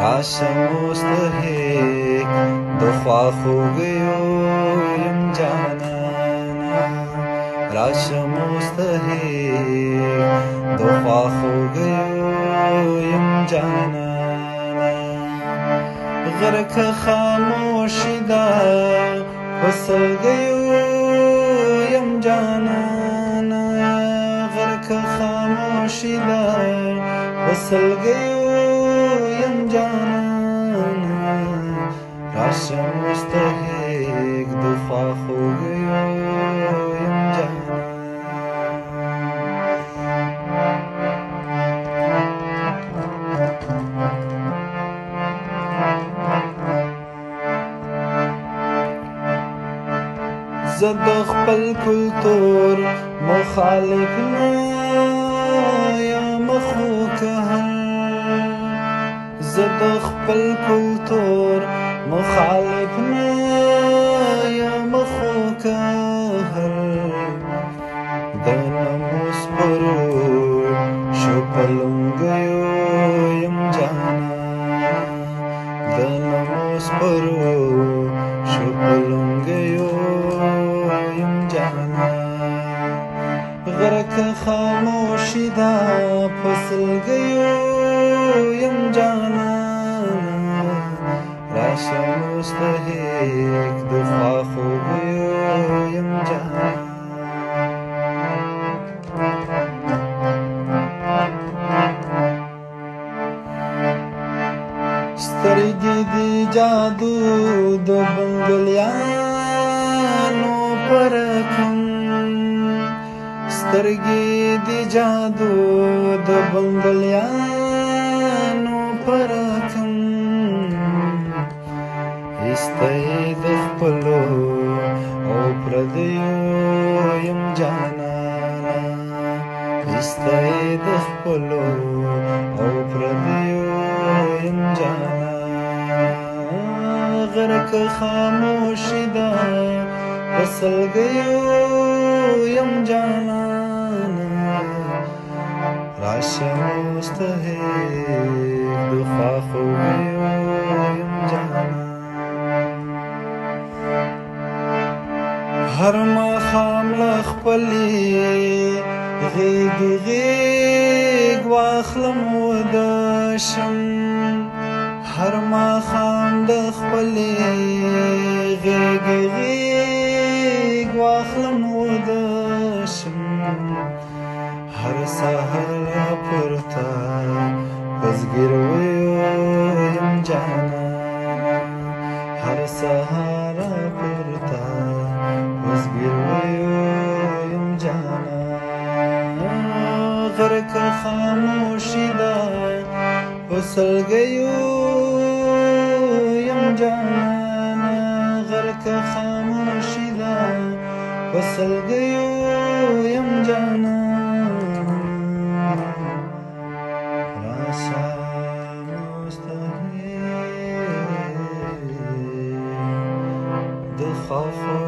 راشه مستحق د خواخوږیو یم جانانه راشه مستحق د خواخوږیو یم جانانه غرقه خاموشي ده په سلګیو یم جانانه غرقه خاموشي ده په سلګیو یم جانانه راشه مستحق د خواخوږیو یم جانانه زه د خپل کلتور مخالف نه یم خو که زه د خپل کلتور مخالف نه یم خو که د ناموس پرو شپلونګیو یم جانانه د ناموس پرو شپلونګیو یم جانانه غرقه خاموشي ده په سلګیو یم جانانه راشه مستحق د خواخوږیو یم جانانه سترګې دي جادو د بنګلیانو پر کوم سترګې دي جادو د بنګلیانو پر کوم ایسته د خپلو او پردیو یم جانانه ایسته د خپلو او پردیو یم جانانه غرقه خاموشي ده په سلګیو یم جانانه راشه مستحق د خواخوږیو یم جانانه هر ماښام له خپلې غېږې غېږ واخلم وده شم هر ماښام د خپلې غېږې غېږ واخلم وده شم هر سهار راپورته په زګیرویو یم جانانه هر سهار راپورته په زګیرویو یم جانانه غرقه خاموشي ده په سلګیو یم جانانه غرقه خاموشي ده په سلګیو یم جانانه راشه مستحق د خواخوږیو